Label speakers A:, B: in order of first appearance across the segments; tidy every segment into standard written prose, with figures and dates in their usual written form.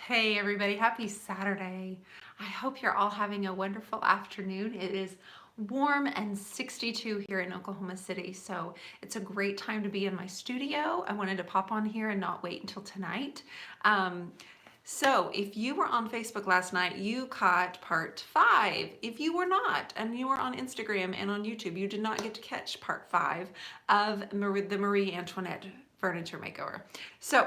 A: Hey everybody, happy Saturday. I hope you're all having a wonderful afternoon. It is warm and 62 here in Oklahoma City, so it's a great time to be in my studio. I wanted to pop on here and not wait until tonight. So if you were on Facebook last night, you caught part 5. If you were not, and you were on Instagram and on YouTube, you did not get to catch part 5 of the Marie Antoinette furniture makeover. So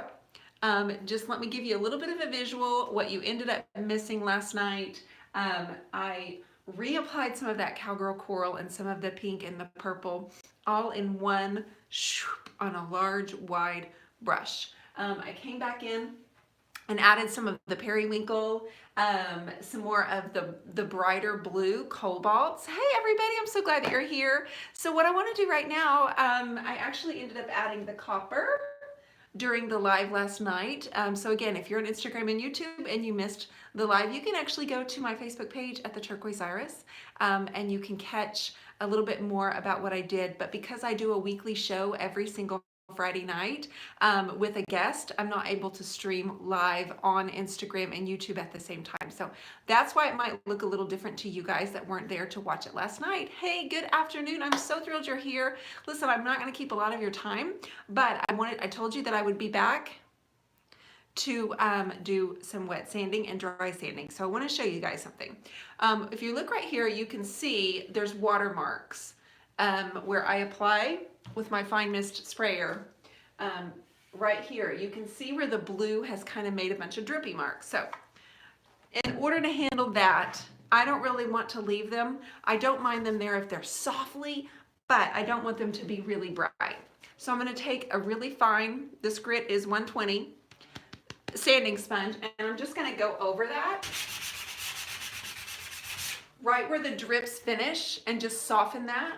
A: just let me give you a little bit of a visual, what you ended up missing last night. I reapplied some of that cowgirl coral and some of the pink and the purple all in one on a large wide brush. I came back in and added some of the periwinkle, some more of the brighter blue cobalts. Hey everybody, I'm so glad that you're here. So what I want to do right now, I actually ended up adding the copper during the live last night. So again, if you're on Instagram and YouTube and you missed the live, you can actually go to my Facebook page at the Turquoise Iris, and you can catch a little bit more about what I did. But because I do a weekly show every single Friday night with a guest, I'm not able to stream live on Instagram and YouTube at the same time. So that's why it might look a little different to you guys that weren't there to watch it last night. Hey, good afternoon. I'm so thrilled you're here. Listen, I'm not going to keep a lot of your time, but I told you that I would be back to do some wet sanding and dry sanding. So I want to show you guys something. If you look right here, you can see there's watermarks where I apply with my fine mist sprayer. Right here, you can see where the blue has kind of made a bunch of drippy marks. So in order to handle that, I don't really want to leave them. I don't mind them there if they're softly, but I don't want them to be really bright. So I'm going to take a really fine, this grit is 120, sanding sponge, and I'm just going to go over that right where the drips finish and just soften that.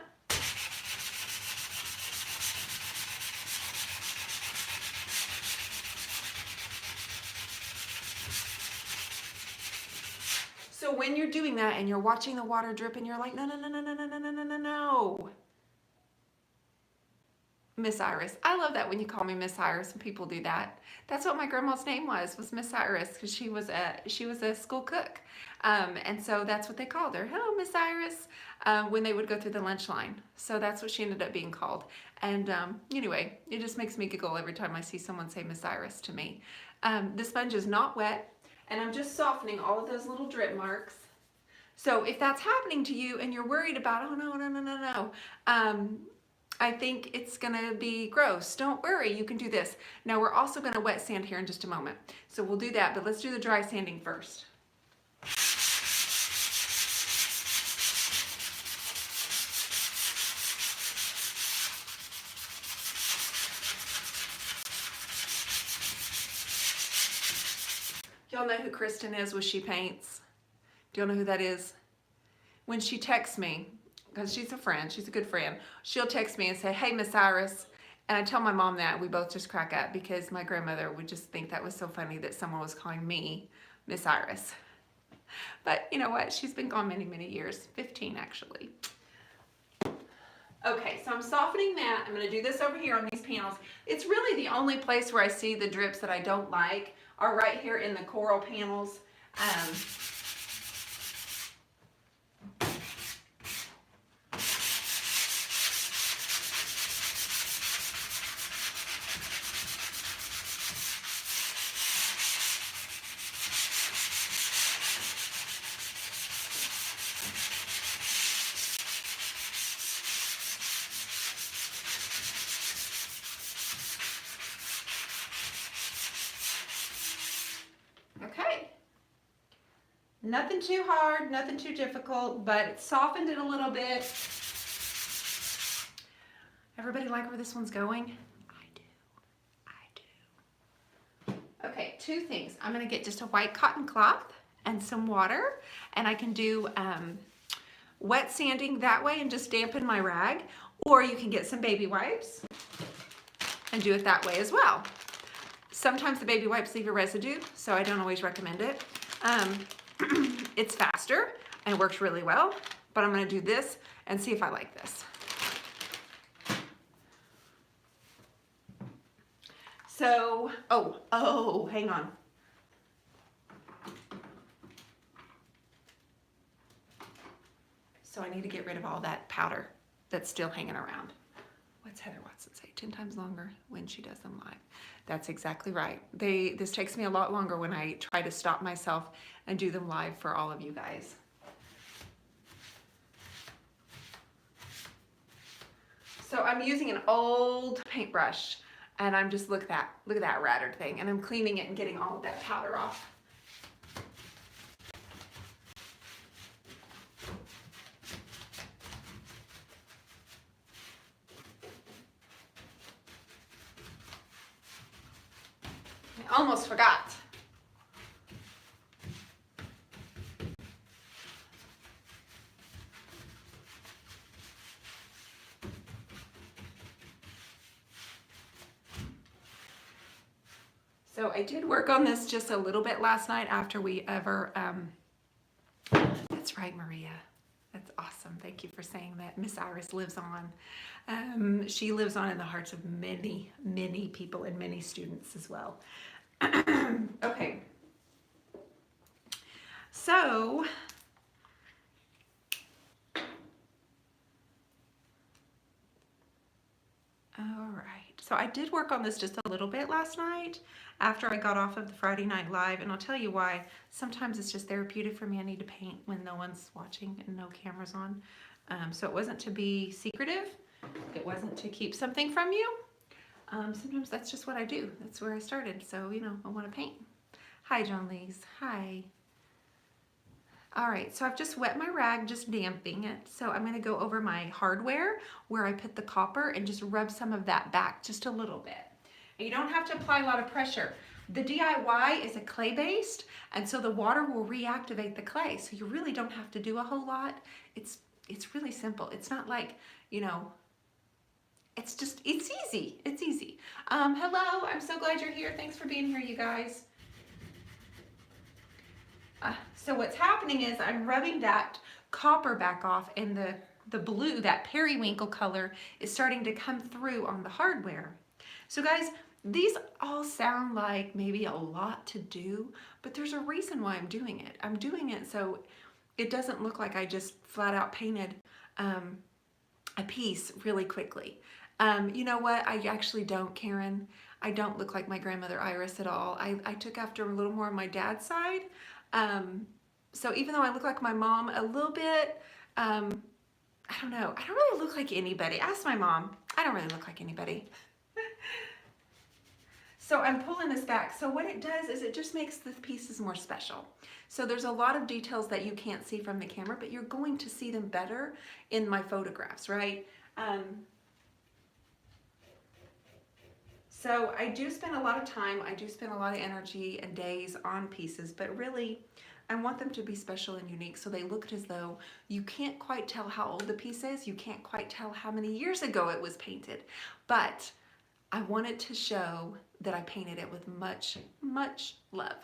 A: So when you're doing that and you're watching the water drip and you're like, no, no, no, no, no, no, no, no, no, no, no. Miss Iris. I love that when you call me Miss Iris and people do that. That's what my grandma's name was Miss Iris, because she was a school cook. And so that's what they called her. Hello, Miss Iris, when they would go through the lunch line. So that's what she ended up being called. And anyway, it just makes me giggle every time I see someone say Miss Iris to me. The sponge is not wet, and I'm just softening all of those little drip marks. So if that's happening to you and you're worried about, oh no, no, no, no, no, I think it's gonna be gross. Don't worry, you can do this. Now we're also gonna wet sand here in just a moment. So we'll do that, but let's do the dry sanding first. Y'all know who Kristen is with She Paints? Do y'all know who that is? When she texts me, because she's a friend, she's a good friend, she'll text me and say, hey, Miss Iris. And I tell my mom that, we both just crack up because my grandmother would just think that was so funny that someone was calling me Miss Iris. But you know what? She's been gone many, many years, 15 actually. Okay, so I'm softening that. I'm gonna do this over here on these panels. It's really the only place where I see the drips that I don't like are right here in the coral panels. Okay. Nothing too hard, nothing too difficult, but it softened it a little bit. Everybody like where this one's going? I do. I do. Okay, two things. I'm gonna get just a white cotton cloth and some water, and I can do wet sanding that way and just dampen my rag, or you can get some baby wipes and do it that way as well. Sometimes the baby wipes leave a residue, so I don't always recommend it. It's faster and works really well, but I'm gonna do this and see if I like this. So, oh, hang on. So I need to get rid of all that powder that's still hanging around. What's Heather Watson say? 10 times longer when she does them live. That's exactly right. This takes me a lot longer when I try to stop myself and do them live for all of you guys. So I'm using an old paintbrush, and I'm just, look at that rattled thing, and I'm cleaning it and getting all of that powder off. I almost forgot. So I did work on this just a little bit last night after we ever, that's right, Maria. That's awesome. Thank you for saying that. Miss Iris lives on. She lives on in the hearts of many, many people and many students as well. Okay. So, all right. So I did work on this just a little bit last night after I got off of the Friday Night Live, and I'll tell you why. Sometimes it's just therapeutic for me. I need to paint when no one's watching and no cameras on. So it wasn't to be secretive. It wasn't to keep something from you. Sometimes that's just what I do. That's where I started. So, you know, I want to paint. Hi, John Lees. Hi. All right, so I've just wet my rag, just damping it. So I'm gonna go over my hardware where I put the copper and just rub some of that back just a little bit. And you don't have to apply a lot of pressure. The DIY is a clay-based, and so the water will reactivate the clay. So you really don't have to do a whole lot. It's really simple. It's not like, you know, it's easy. It's easy. Hello, I'm so glad you're here. Thanks for being here, you guys. So what's happening is I'm rubbing that copper back off, and the blue, that periwinkle color, is starting to come through on the hardware. So guys, these all sound like maybe a lot to do, but there's a reason why I'm doing it. I'm doing it so it doesn't look like I just flat out painted a piece really quickly. You know what? I actually don't, Karen. I don't look like my grandmother Iris at all. I took after a little more on my dad's side. So even though I look like my mom a little bit, I don't know. I don't really look like anybody. Ask my mom. I don't really look like anybody. So I'm pulling this back. So what it does is it just makes the pieces more special. So there's a lot of details that you can't see from the camera, but you're going to see them better in my photographs, right? So I do spend a lot of time, I do spend a lot of energy and days on pieces, but really I want them to be special and unique, so they look as though you can't quite tell how old the piece is, you can't quite tell how many years ago it was painted, but I wanted to show that I painted it with much, much love.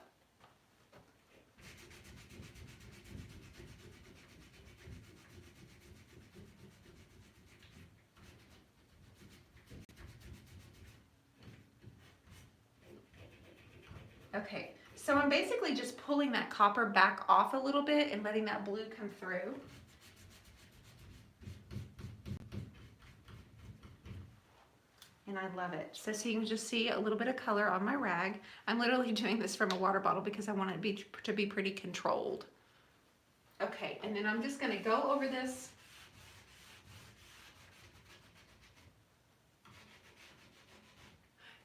A: Okay, so I'm basically just pulling that copper back off a little bit and letting that blue come through. And I love it. So you can just see a little bit of color on my rag. I'm literally doing this from a water bottle because I want it to be pretty controlled. Okay, and then I'm just gonna go over this.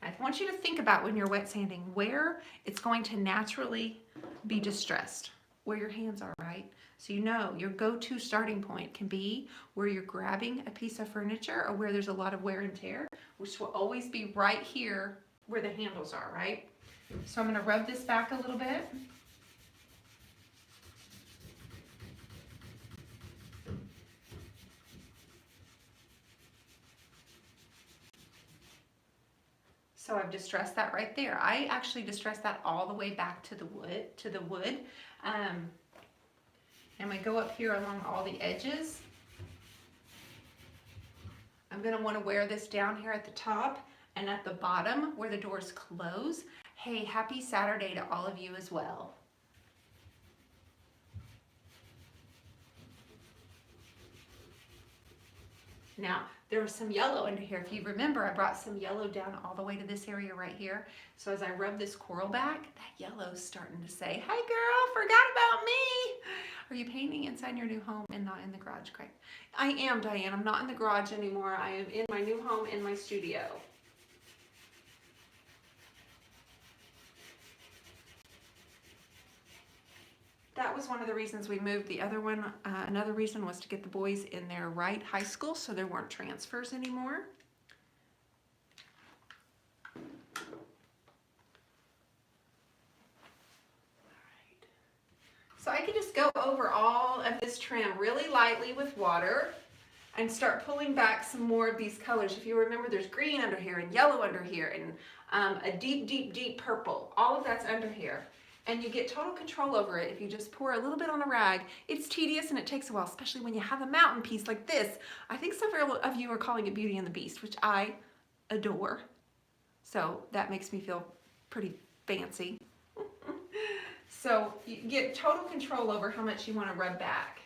A: I want you to think about when you're wet sanding where it's going to naturally be distressed, where your hands are, right? So you know your go-to starting point can be where you're grabbing a piece of furniture or where there's a lot of wear and tear, which will always be right here where the handles are, right? So I'm gonna rub this back a little bit. So I've distressed that right there. I actually distressed that all the way back to the wood. And we go up here along all the edges. I'm gonna wanna wear this down here at the top and at the bottom where the doors close. Hey, happy Saturday to all of you as well. Now, there was some yellow under here. If you remember, I brought some yellow down all the way to this area right here. So as I rub this coral back, that yellow's starting to say, "Hey girl, forgot about me." Are you painting inside your new home and not in the garage, Craig? I am, Diane. I'm not in the garage anymore. I am in my new home in my studio. That was one of the reasons we moved. The other one, another reason was to get the boys in their right high school so there weren't transfers anymore. So I can just go over all of this trim really lightly with water and start pulling back some more of these colors. If you remember, there's green under here and yellow under here and a deep, deep, deep purple. All of that's under here. And you get total control over it if you just pour a little bit on a rag. It's tedious and it takes a while, especially when you have a mountain piece like this. I think several of you are calling it Beauty and the Beast, which I adore. So that makes me feel pretty fancy. So you get total control over how much you want to rub back.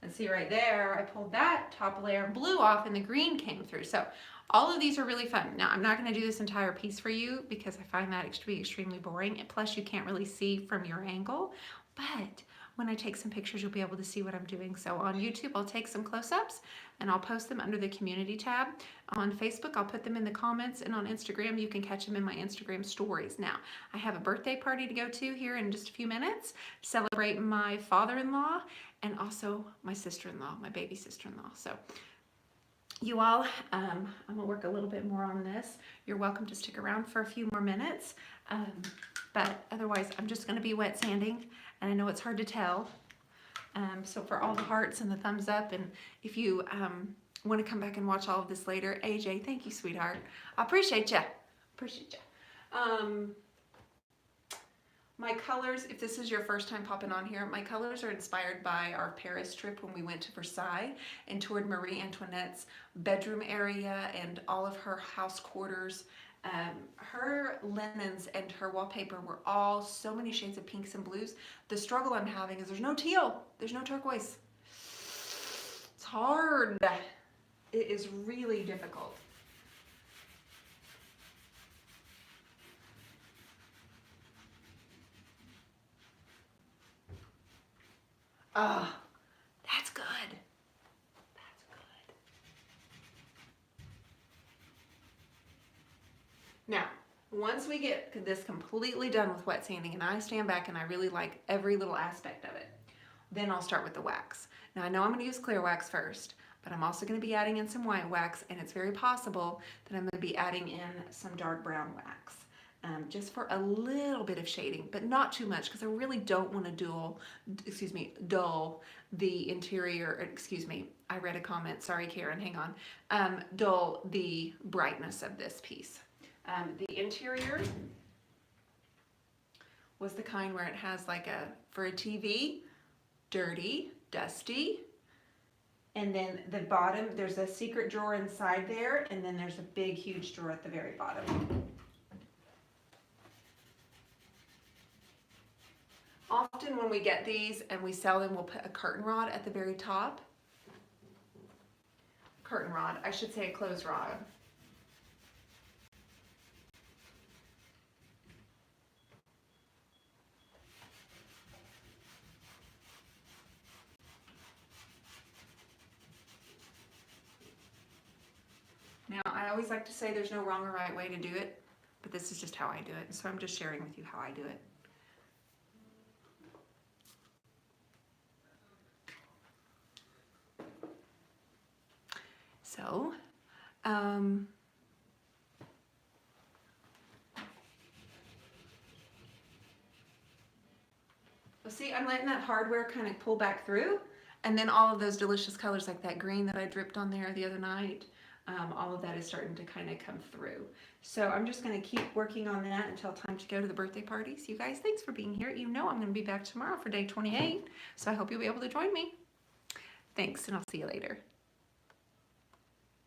A: And see right there, I pulled that top layer of blue off and the green came through. So all of these are really fun. Now, I'm not going to do this entire piece for you because I find that to be extremely boring. And plus, you can't really see from your angle. But when I take some pictures, you'll be able to see what I'm doing. So on YouTube, I'll take some close-ups and I'll post them under the community tab. On Facebook, I'll put them in the comments. And on Instagram, you can catch them in my Instagram stories. Now, I have a birthday party to go to here in just a few minutes to celebrate my father-in-law and also my sister-in-law, my baby sister-in-law. So you all, I'm gonna work a little bit more on this. You're welcome to stick around for a few more minutes. But otherwise, I'm just gonna be wet sanding, and I know it's hard to tell. So for all the hearts and the thumbs up, and if you wanna come back and watch all of this later, AJ, thank you, sweetheart. I appreciate ya. Appreciate ya. My colors, if this is your first time popping on here, my colors are inspired by our Paris trip when we went to Versailles and toured Marie Antoinette's bedroom area and all of her house quarters. Her linens and her wallpaper were all so many shades of pinks and blues. The struggle I'm having is there's no teal, there's no turquoise. It's hard. It is really difficult. Ah, that's good. That's good. Now, once we get this completely done with wet sanding and I stand back and I really like every little aspect of it, then I'll start with the wax. Now, I know I'm going to use clear wax first, but I'm also going to be adding in some white wax, and it's very possible that I'm going to be adding in some dark brown wax. Just for a little bit of shading, but not too much, because I really don't want to dull the interior, I read a comment, sorry Karen, hang on, dull the brightness of this piece. The interior was the kind where it has like for a TV, dirty, dusty, and then the bottom, there's a secret drawer inside there, and then there's a big, huge drawer at the very bottom. Often when we get these and we sell them, we'll put a curtain rod at the very top. Curtain rod, I should say a clothes rod. Now, I always like to say there's no wrong or right way to do it, but this is just how I do it. So I'm just sharing with you how I do it. So, see, I'm letting that hardware kind of pull back through, and then all of those delicious colors like that green that I dripped on there the other night, all of that is starting to kind of come through. So I'm just going to keep working on that until time to go to the birthday parties. You guys, thanks for being here. You know I'm going to be back tomorrow for day 28, so I hope you'll be able to join me. Thanks, and I'll see you later.